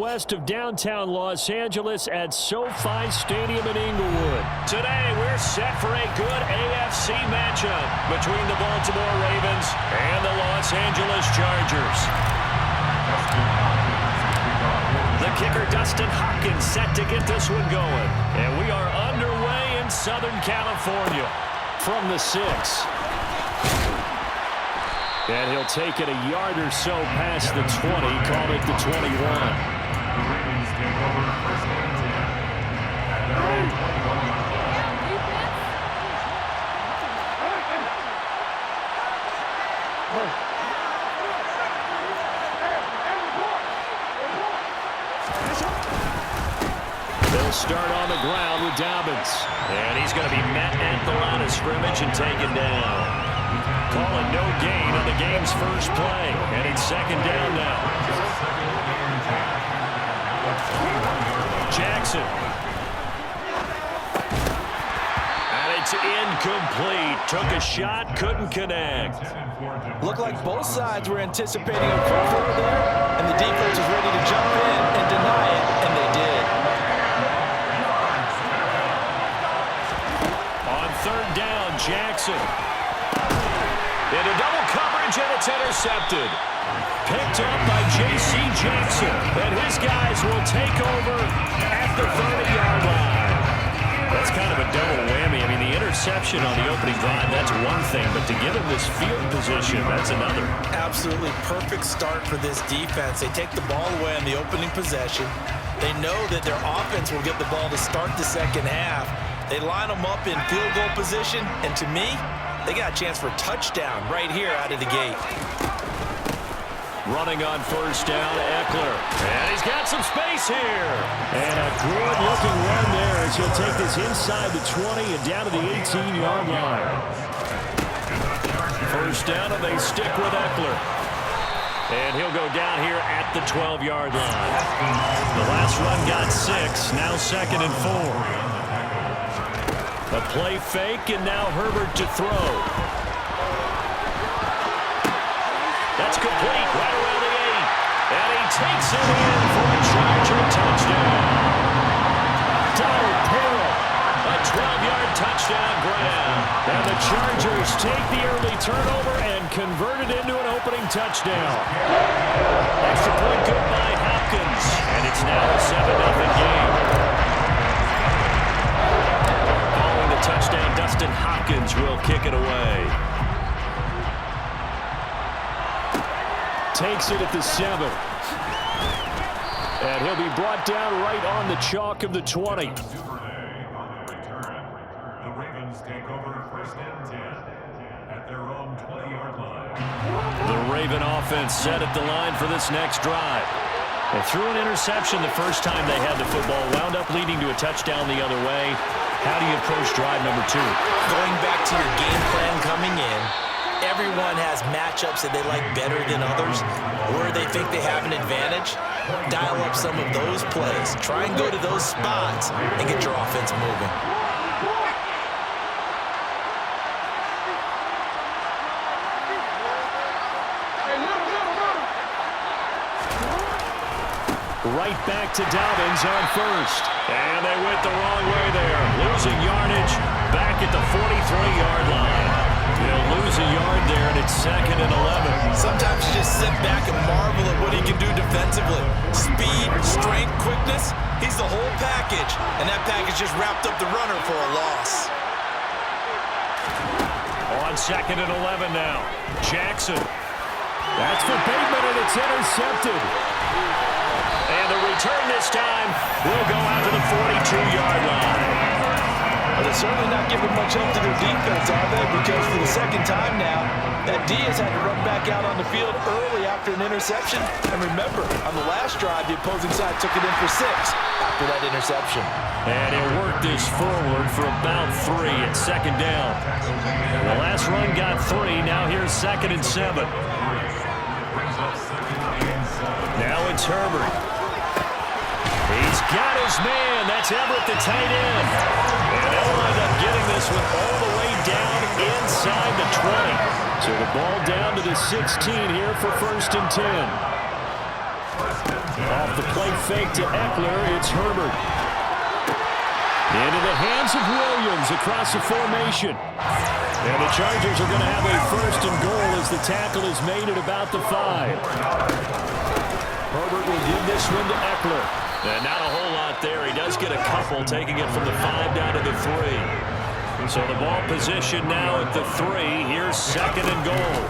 West of downtown Los Angeles at SoFi Stadium in Inglewood. Today, we're set for a good AFC matchup between the Baltimore Ravens and the Los Angeles Chargers. The kicker, Dustin Hopkins, set to get this one going. And we are underway in Southern California. From the 6. And he'll take it a yard or so past the 20, call it the 21. They'll start on the ground with Dobbins. And he's going to be met at the line of scrimmage and taken down. Call it no gain on the game's first play. And it's second down now. Jackson. And it's incomplete. Took a shot, couldn't connect. Looked like both sides were anticipating a quick throw there, and the defense was ready to jump in and deny it, and they did. On third down, Jackson. Into double coverage, and it's intercepted. Picked up by J.C. Jackson, and his guys will take over at the 30-yard line. That's kind of a double whammy. I mean, the interception on the opening drive, that's one thing, but to give him this field position, that's another. Absolutely perfect start for this defense. They take the ball away on the opening possession. They know that their offense will get the ball to start the second half. They line them up in field goal position, and to me, they got a chance for a touchdown right here out of the gate. Running on first down, Eckler. And he's got some space here. And a good-looking run there as he'll take this inside the 20 and down to the 18-yard line. First down, and they stick with Eckler. And he'll go down here at the 12-yard line. The last run got 6, now second and 4. A play fake, and now Herbert to throw. That's complete right around the 8. And he takes it in for a Charger touchdown. Donald Parrott, a 12-yard touchdown grab. And the Chargers take the early turnover and convert it into an opening touchdown. Extra point good by Hopkins. And it's now a 7-0 game. Following the touchdown, Dustin Hopkins will kick it away. Takes it at the 7. And he'll be brought down right on the chalk of the 20. The Ravens take over first and 10 at their own 20-yard line. The Raven offense set at the line for this next drive. They threw an interception the first time they had the football, wound up leading to a touchdown the other way. How do you approach drive number 2? Going back to your game plan coming in, everyone has matchups that they like better than others, where they think they have an advantage. Dial up some of those plays. Try and go to those spots and get your offense moving. Right back to Dobbins on first. And they went the wrong way there. Losing yardage back at the 43-yard line. They'll lose a yard there, and it's second and 11. Sometimes you just sit back and marvel at what he can do defensively. Speed, strength, quickness, he's the whole package. And that package just wrapped up the runner for a loss. On second and 11 now. Jackson. That's for Bateman, and it's intercepted. And the return this time will go out to the 42-yard line. Well, they're certainly not giving much help to their defense, are they? Because for the second time now, that Diaz had to run back out on the field early after an interception. And remember, on the last drive, the opposing side took it in for 6 after that interception. And he'll work this forward for about 3 at second down. The last run got 3. Now here's second and 7. Now it's Herbert. He's got his man. That's Everett, the tight end. And they'll wind up getting this one all the way down inside the 20. So the ball down to the 16 here for first and 10. Off the play fake to Eckler, it's Herbert. Into the hands of Williams across the formation. And the Chargers are going to have a first and goal as the tackle is made at about the 5. Herbert will give this one to Eckler. And not a whole lot there. He does get a couple, taking it from the 5 down to the 3. So the ball position now at the 3. Here's second and goal.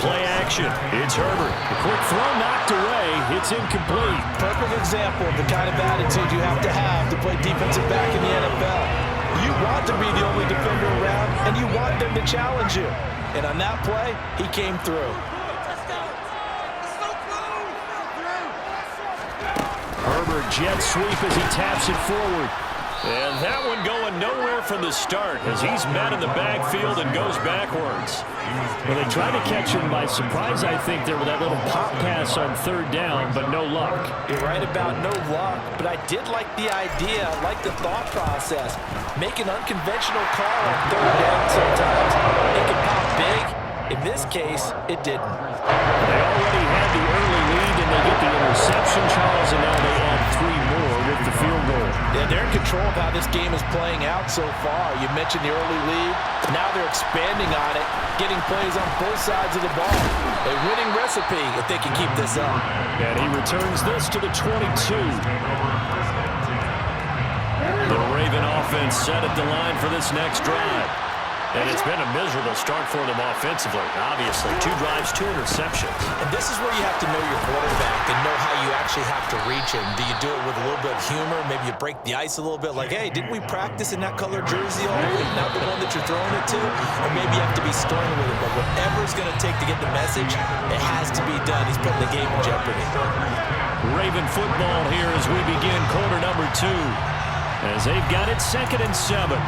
Play action. It's Herbert. The quick throw knocked away. It's incomplete. Perfect example of the kind of attitude you have to play defensive back in the NFL. You want to be the only defender around, and you want them to challenge you. And on that play, he came through. Herbert jet sweep as he taps it forward. And that one going nowhere from the start as he's met in the backfield and goes backwards. Well, they tried to catch him by surprise, I think, there with that little pop pass on third down, but no luck. You're right about no luck, but I did like the idea, I like the thought process. Make an unconventional call on third down sometimes. It can pop big. In this case, it didn't. They already had the early lead, and they get the interception, Charles, and now they add 3 more with the field goal. Yeah, they're in control of how this game is playing out so far. You mentioned the early lead. Now they're expanding on it, getting plays on both sides of the ball. A winning recipe if they can keep this up. And he returns this to the 22. The Raven offense set at the line for this next drive. And it's been a miserable start for them offensively, obviously. 2 drives, 2 interceptions. And this is where you have to know your quarterback and know how you actually have to reach him. Do you do it with a little bit of humor? Maybe you break the ice a little bit like, hey, didn't we practice in that color jersey all week? Not the one that you're throwing it to? Or maybe you have to be stern with it. But whatever it's going to take to get the message, it has to be done. He's putting the game in jeopardy. Raven football here as we begin quarter number 2. As they've got it 2nd and 7.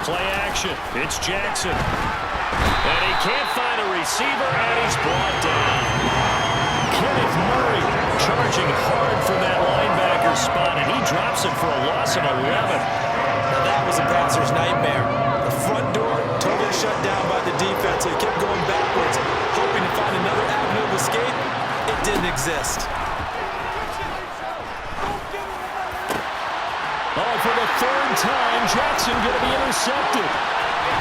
Play action. It's Jackson. And he can't find a receiver, and he's brought down. Kenneth Murray Charging hard from that linebacker spot, and he drops it for a loss of 11. Now that was a passer's nightmare. The front door totally shut down by the defense. They kept going backwards, hoping to find another avenue of escape. It didn't exist. Oh, for the 3rd time, Jackson going to be intercepted.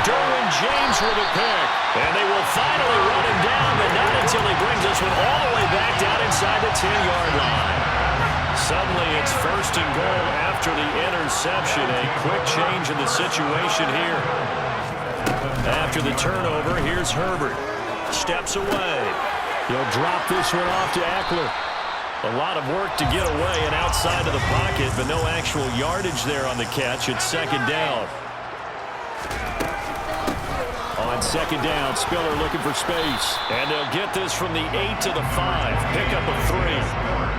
Derwin James with a pick. And they will finally run him down, but not until he brings this one all the way back down inside the 10-yard line. Suddenly it's 1st and goal after the interception. A quick change in the situation here. After the turnover, here's Herbert. Steps away. He'll drop this one off to Eckler. A lot of work to get away and outside of the pocket, but no actual yardage there on the catch. It's 2nd down. On 2nd down, Spiller looking for space. And they'll get this from the 8 to the 5. Pick up a 3.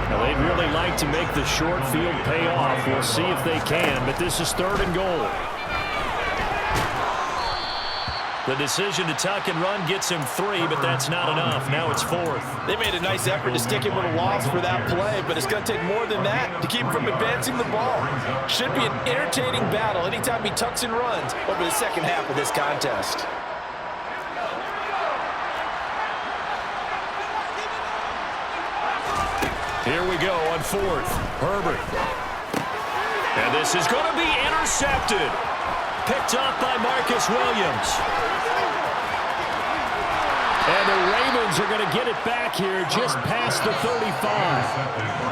Now, they'd really like to make the short field pay off. We'll see if they can, but this is 3rd and goal. The decision to tuck and run gets him 3, but that's not enough. Now it's 4th. They made a nice effort to stick him with a loss for that play, but it's going to take more than that to keep him from advancing the ball. Should be an entertaining battle anytime he tucks and runs over the second half of this contest. Here we go on 4th. Herbert. And this is going to be intercepted. Picked off by Marcus Williams. And the Ravens are going to get it back here just past the 35.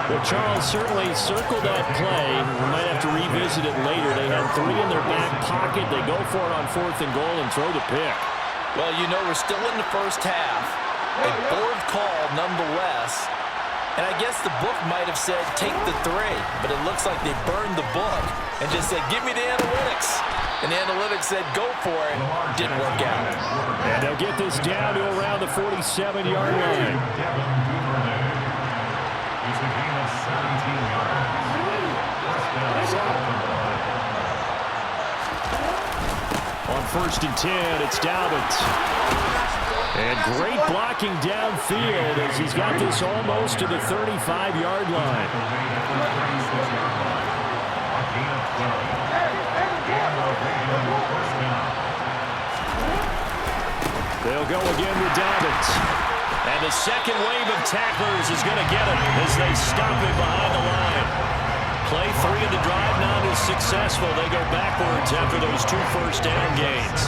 Well, Charles certainly circled that play. We might have to revisit it later. They had 3 in their back pocket. They go for it on 4th and goal and throw the pick. Well, you know, we're still in the first half. A board call nonetheless. And I guess the book might have said take the 3, but it looks like they burned the book and just said give me the analytics. And the analytics said go for it. Didn't work out. And they'll get this down to around the 47-yard line. On 1st and 10, it's Dobbins. And great blocking downfield as he's got this almost to the 35-yard line. They'll go again with Dobbins. And the second wave of tacklers is going to get him as they stop him behind the line. Play 3 of the drive not as successful. They go backwards after those 2 first down gains.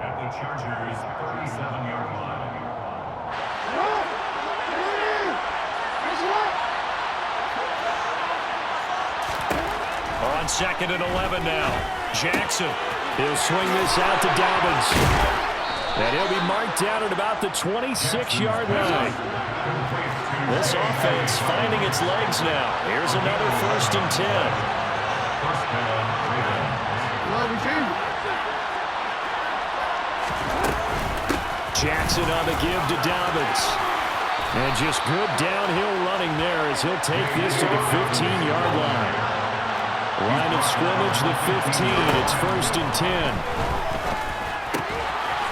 At the Chargers' 37-yard line. On 2nd and 11 now. Jackson. He'll swing this out to Dobbins. And he'll be marked down at about the 26-yard line. This offense finding its legs now. Here's another 1st and 10. Jackson on the give to Dobbins. And just good downhill running there as he'll take this to the 15-yard line. Line of scrimmage, the 15. It's 1st and 10.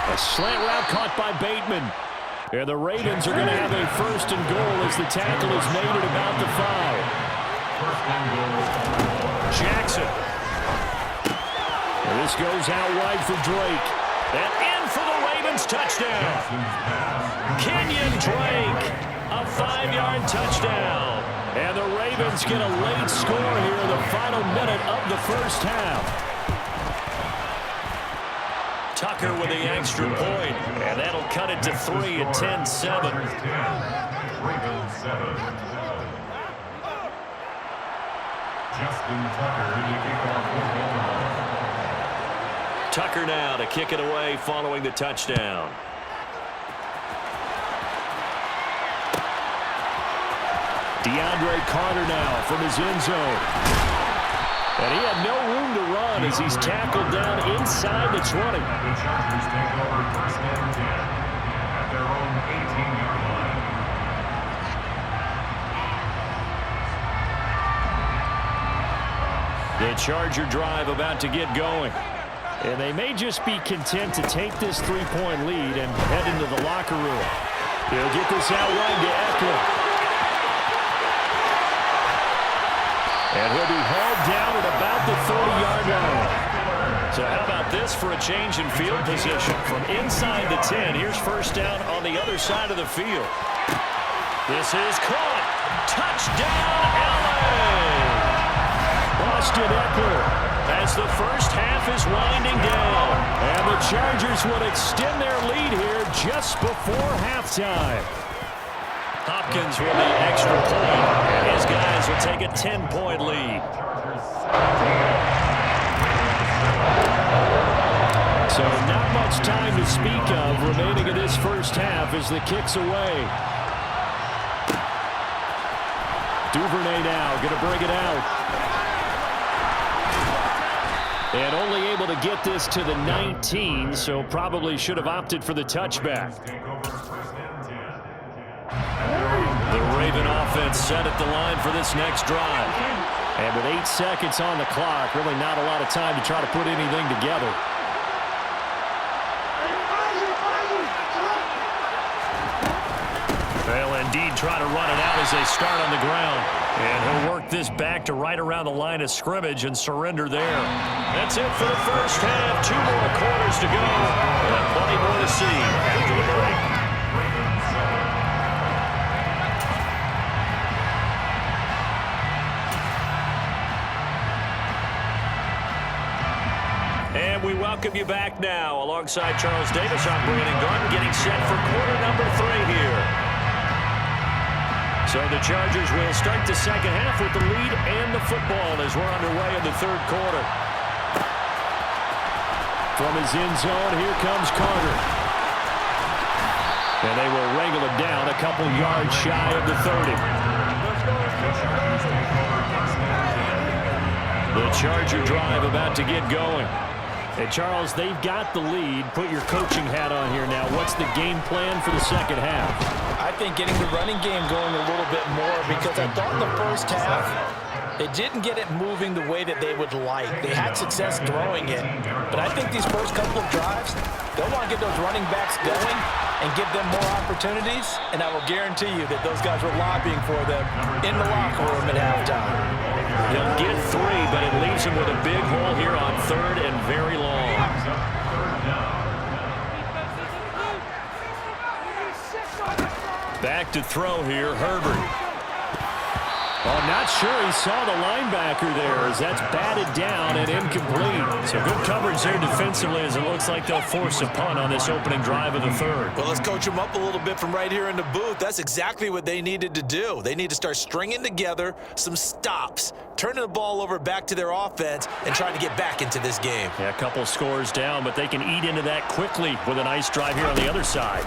A slant route caught by Bateman. And the Ravens are going to have a 1st and goal as the tackle is made at about the 5. Jackson. And this goes out wide for Drake. And in for the Ravens touchdown. Kenyon Drake, a 5-yard touchdown. And the Ravens get a late score here in the final minute of the first half. Tucker with the extra point, and that'll cut it to 3 at 10-7. Ravens 7. Justin Tucker to kick off the ball. Tucker now to kick it away following the touchdown. DeAndre Carter now from his end zone. And he had no room to run as he's tackled down inside the 20. The Chargers take over 1st and 10 at their own 18-yard line. The Charger drive about to get going. And they may just be content to take this 3-point lead and head into the locker room. He'll get this out wide to Eckler. And he'll be hauled down at about the 30-yard line. So how about this for a change in field position? From inside the 10, here's 1st down on the other side of the field. This is caught. Touchdown, LA! Austin Eckler. As the first half is winding down. And the Chargers would extend their lead here just before halftime. Hopkins with the extra point, and his guys will take a 10-point lead. So not much time to speak of remaining in this first half as the kick's away. Duvernay now going to bring it out. And only able to get this to the 19, so probably should have opted for the touchback. The Raven offense set at the line for this next drive. And with 8 seconds on the clock, really not a lot of time to try to put anything together. They'll indeed try to run it out as they start on the ground. And he'll work this back to right around the line of scrimmage and surrender there. That's it for the first half. 2 more quarters to go. And plenty more to see after the break. And we welcome you back now. Alongside Charles Davis, I'm Brandon Garden, getting set for quarter number 3 here. So the Chargers will start the second half with the lead and the football as we're underway in the 3rd quarter. From his end zone, here comes Carter. And they will wrangle him down a couple yards shy of the 30. The Charger drive about to get going. And Charles, they've got the lead. Put your coaching hat on here now. What's the game plan for the second half? I think getting the running game going a little bit more, because I thought in the first half they didn't get it moving the way that they would like. They had success throwing it, but I think these first couple of drives, They'll want to get those running backs going and give them more opportunities, and I will guarantee you that those guys were lobbying for them in the locker room at halftime. He'll get 3, but it leaves him with a big hole here on 3rd and very long. Back to throw here, Herbert. Oh, not sure he saw the linebacker there as that's batted down and incomplete. So good coverage there defensively as it looks like they'll force a punt on this opening drive of the 3rd. Well, let's coach them up a little bit from right here in the booth. That's exactly what they needed to do. They need to start stringing together some stops, turning the ball over back to their offense, and trying to get back into this game. Yeah, a couple scores down, but they can eat into that quickly with a nice drive here on the other side.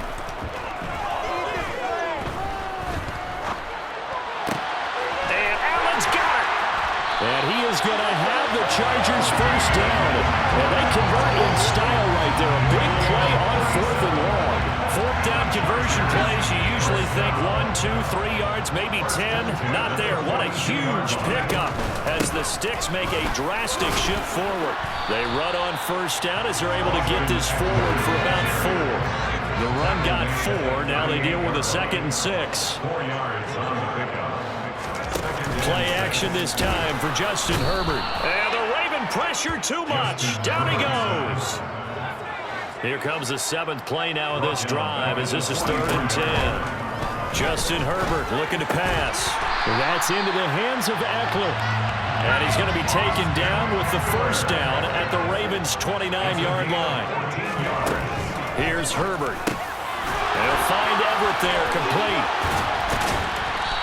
And he is going to have the Chargers first down. And they convert in style right there. A big play on 4th and long. 4th down conversion plays, you usually think 1, 2, 3 yards, maybe 10. Not there. What a huge pickup as the Sticks make a drastic shift forward. They run on first down as they're able to get this forward for about 4. The run got 4. Now they deal with a 2nd and 6. 4 yards on the pickup. Play action this time for Justin Herbert. And the Raven pressure too much. Down he goes. Here comes the 7th play now of this drive as this is 3rd and 10. Justin Herbert looking to pass. That's into the hands of Eckler. And he's going to be taken down with the first down at the Ravens' 29-yard line. Here's Herbert. They'll find Everett there, complete.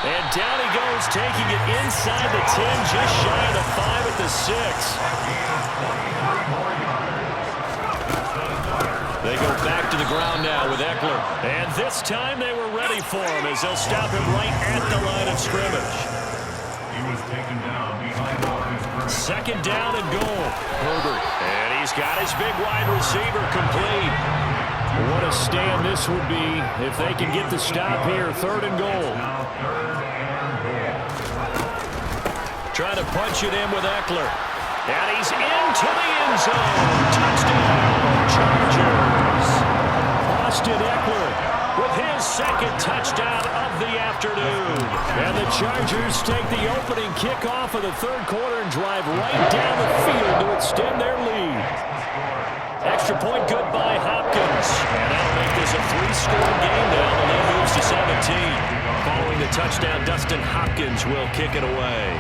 And down he goes, taking it inside the 10, just shy of the 5 at the 6. They go back to the ground now with Eckler. And this time they were ready for him as they'll stop him right at the line of scrimmage. He was taken down behind all his 2nd down and goal. Herbert. And he's got his big wide receiver complete. What a stand this would be if they can get the stop here. 3rd and goal. Trying to punch it in with Eckler. And he's into the end zone. Touchdown, Chargers. Austin Eckler with his 2nd touchdown of the afternoon. And the Chargers take the opening kickoff of the 3rd quarter and drive right down the field to extend their lead. Extra point good by Hopkins. And that'll make this a 3-score game now. The lead moves to 17. Following the touchdown, Dustin Hopkins will kick it away.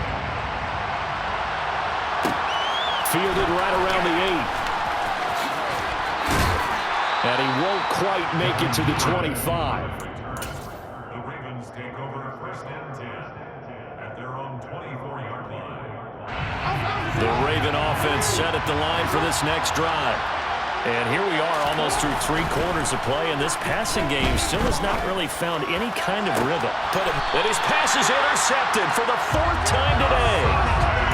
Fielded right around the 8. And he won't quite make it to the 25. The Ravens take over 1st and 10 at their own 24-yard line. The Raven offense set at the line for this next drive. And here we are almost through 3 quarters of play, and this passing game still has not really found any kind of rhythm. And his pass is intercepted for the 4th time today.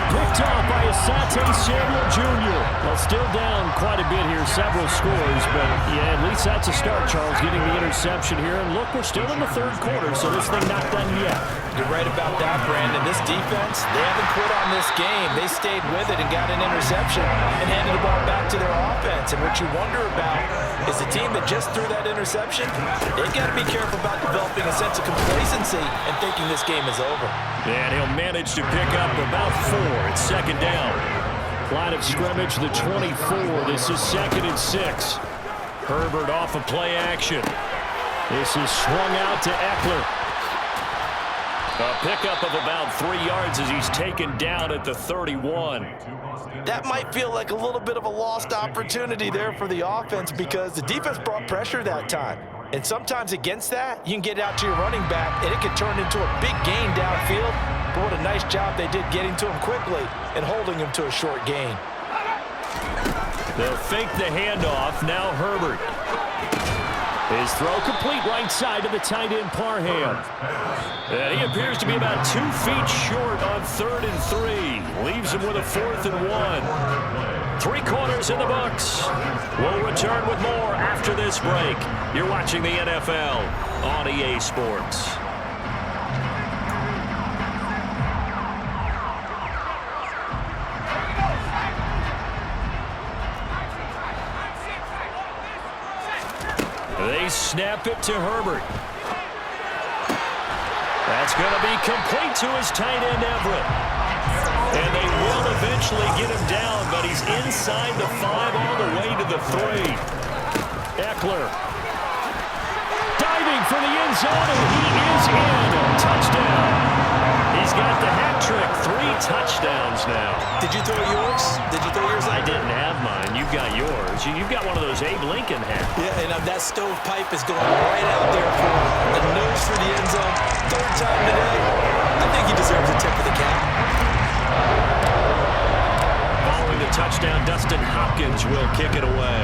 Picked off by Asante Samuel Jr. Well, still down quite a bit here, several scores, but yeah, at least that's a start, Charles, getting the interception here. And look, we're still in the 3rd quarter, so this thing not done yet. You're right about that, Brandon. This defense, they haven't quit on this game. They stayed with it and got an interception and handed the ball back to their offense. And what you wonder about is the team that just threw that interception, they got to be careful about developing a sense of complacency and thinking this game is over. And he'll manage to pick up about 4. It's 2nd down. Line of scrimmage, the 24. This is 2nd and 6. Herbert off of play action. This is swung out to Eckler. A pickup of about 3 yards as he's taken down at the 31. That might feel like a little bit of a lost opportunity there for the offense because the defense brought pressure that time. And sometimes against that, you can get out to your running back, and it could turn into a big gain downfield. But what a nice job they did getting to him quickly and holding him to a short gain. They'll fake the handoff. Now Herbert. His throw complete right side to the tight end Parham. And he appears to be about 2 feet short on 3rd and 3. Leaves him with a 4th and 1. 3 quarters in the books. We'll return with more after this break. You're watching the NFL on EA Sports. snap it to Herbert. That's going to be complete to his tight end, Everett. And they will eventually get him down, but he's inside the 5 all the way to the 3. Eckler diving for the end zone, and he is in. Touchdown. He's got the hat trick. 3 touchdowns now. Did you throw yours? Did you throw yours? I didn't have mine. You've got yours. You've got one of those Abe Lincoln hats. Yeah, and that stovepipe is going right out there for the nose for the end zone. 3rd time today. I think he deserves a tip of the cap. Following the touchdown, Dustin Hopkins will kick it away.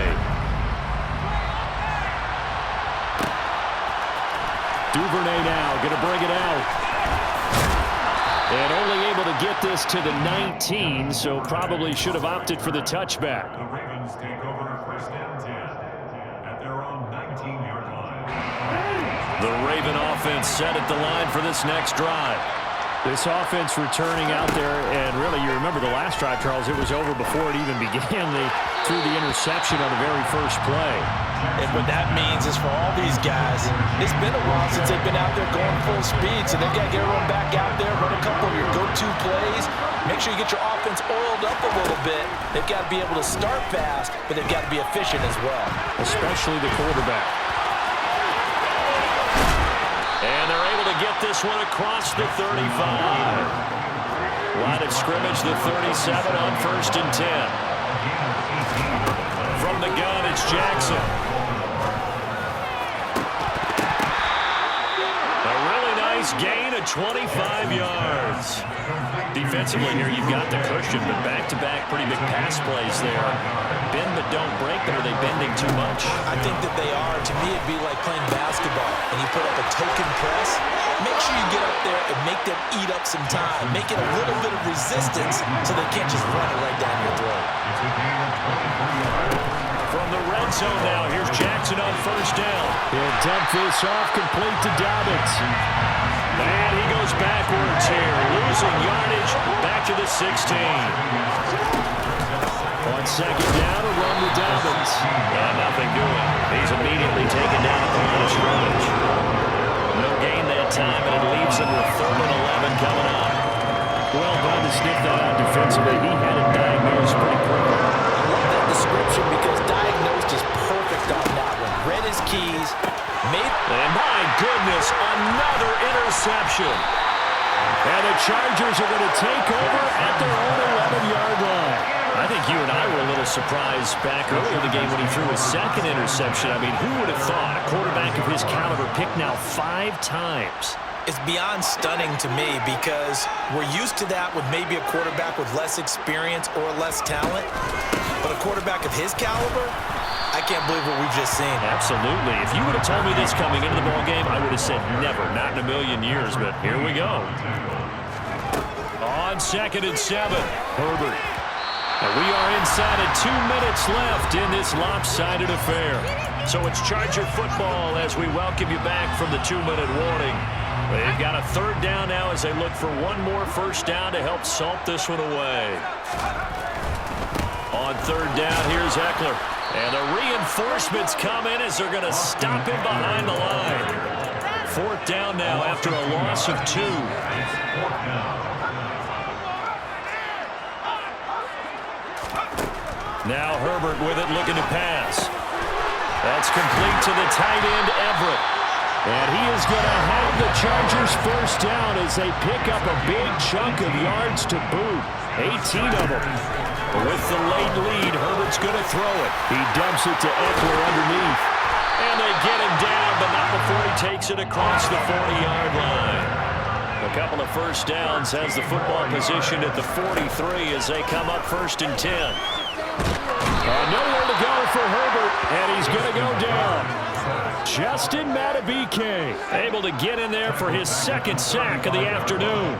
Duvernay now going to bring it out. And only able to get this to the 19, so probably should have opted for the touchback. The Ravens take over 1st and 10 at their own 19-yard line. The Raven offense set at the line for this next drive. This offense returning out there, and really, you remember the last drive, Charles, it was over before it even began. They threw the interception on the very first play. And what that means is for all these guys, it's been a while since they've been out there going full speed, so they've got to get everyone back out there, run a couple of your go-to plays, make sure you get your offense oiled up a little bit. They've got to be able to start fast, but they've got to be efficient as well. Especially the quarterback. And they're able to get this one across the 35. Line of scrimmage, the 37 on 1st and 10. From the gun, it's Jackson. A really nice gain of 25 yards. Defensively here, you've got the cushion, but back-to-back pretty big pass plays there. Bend but don't break them. Are they bending too much? I think that they are. To me, it'd be like playing basketball, and you put up a token press. Make sure you get up there and make them eat up some time. Make it a little bit of resistance so they can't just run it right down your throat. From the red zone now, here's Jackson on 1st down. He'll dump this off, complete to Dobbins. And he goes backwards here, losing yardage back to the 16. On 2nd down, a run to Dobbins. Nothing doing. He's immediately taken down at the line of scrimmage. No gain that time, and it leaves him with 3rd and 11 coming up. Well done to sniff that out defensively. He had it diagnosed pretty quickly. I love that description because diagnosed is perfect on that one. Read his keys. And my goodness, another interception. And the Chargers are going to take over at their own 11-yard line. I think you and I were a little surprised back earlier in the game when he threw his 2nd interception. I mean, who would have thought a quarterback of his caliber picked now 5 times? It's beyond stunning to me because we're used to that with maybe a quarterback with less experience or less talent. But a quarterback of his caliber, I can't believe what we've just seen. Absolutely. If you would have told me this coming into the ballgame, I would have said never, not in a million years. But here we go. On 2nd and 7, Herbert. And we are inside of 2 minutes left in this lopsided affair. So it's Charger football as we welcome you back from the 2-minute warning. They've got a 3rd down now as they look for one more 1st down to help salt this one away. On 3rd down, here's Eckler. And the reinforcements come in as they're going to stop him behind the line. 4th down now after a loss of 2. Now Herbert with it, looking to pass. That's complete to the tight end, Everett. And he is going to have the Chargers 1st down as they pick up a big chunk of yards to boot. 18 of them. With the late lead, Herbert's going to throw it. He dumps it to Eckler underneath. And they get him down, but not before he takes it across the 40-yard line. A couple of 1st downs has the football position at the 43 as they come up 1st and 10. Nowhere to go for Herbert, and he's going to go down. Justin Madubuike able to get in there for his 2nd sack of the afternoon.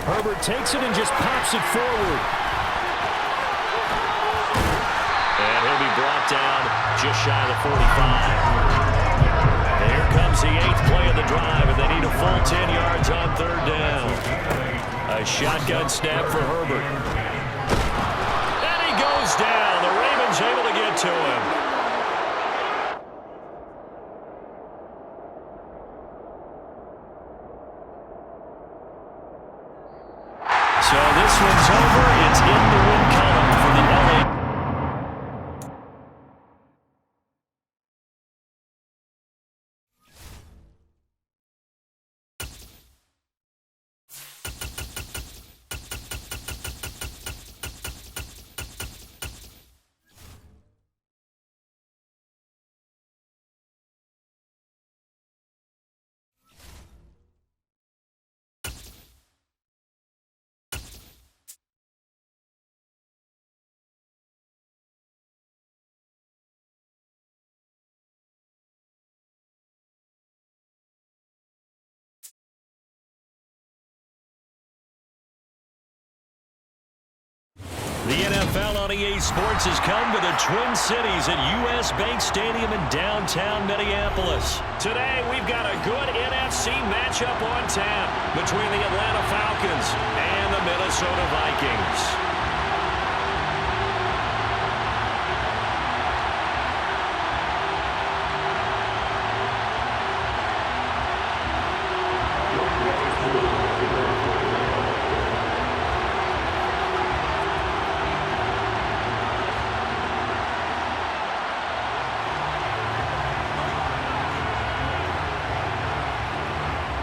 Herbert takes it and just pops it forward. And he'll be brought down just shy of the 45. And here comes the 8th play of the drive, and they need a full 10 yards on 3rd down. A shotgun snap for Herbert. And he goes down. The Ravens was able to get to him. So this one's over. It's in the win column for the LA. The NFL on EA Sports has come to the Twin Cities at US Bank Stadium in downtown Minneapolis. Today, we've got a good NFC matchup on tap between the Atlanta Falcons and the Minnesota Vikings.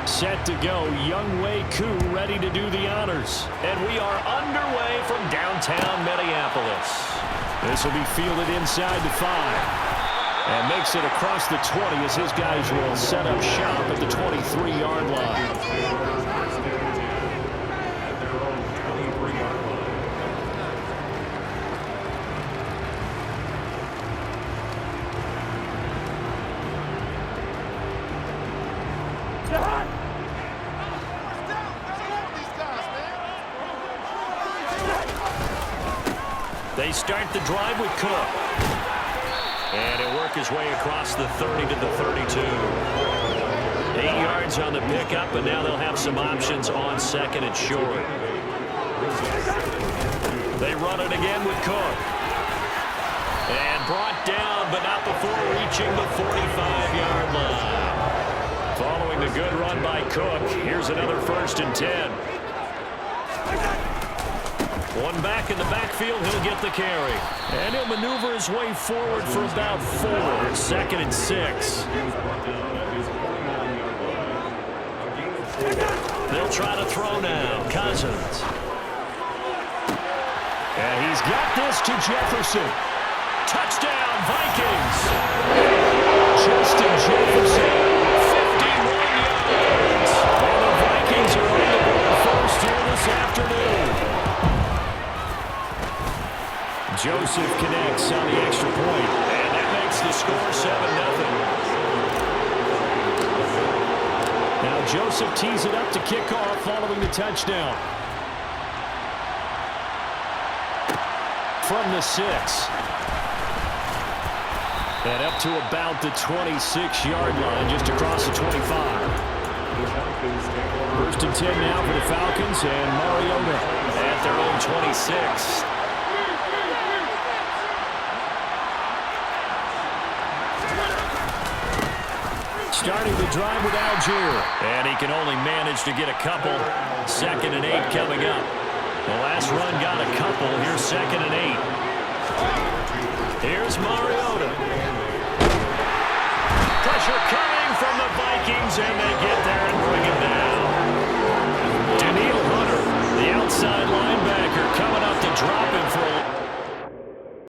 Set to go, Young Wei Koo ready to do the honors. And we are underway from downtown Minneapolis. This will be fielded inside the 5. And makes it across the 20 as his guys will set up shop at the 23-yard line. They start the drive with Cook. And he'll work his way across the 30 to the 32. 8 yards on the pickup, and now they'll have some options on second and short. They run it again with Cook. And brought down, but not before reaching the 45-yard line. Following the good run by Cook, here's another 1st and 10. One back in the backfield, he'll get the carry. And he'll maneuver his way forward for about 4. 2nd and 6. They'll try to throw now. Cousins. And he's got this to Jefferson. Touchdown, Vikings. Justin Jefferson, 51 yards. And the Vikings are on the board first here this afternoon. Joseph connects on the extra point, and that makes the score 7-0. Now Joseph tees it up to kick off following the touchdown. From the 6. And up to about the 26-yard line, just across the 25. 1st and 10 now for the Falcons, and Mariota at their own 26. Starting the drive with Algier. And he can only manage to get a couple. 2nd and 8 coming up. The last run got a couple. Here's 2nd and 8. Here's Mariota. Pressure coming from the Vikings, and they get that.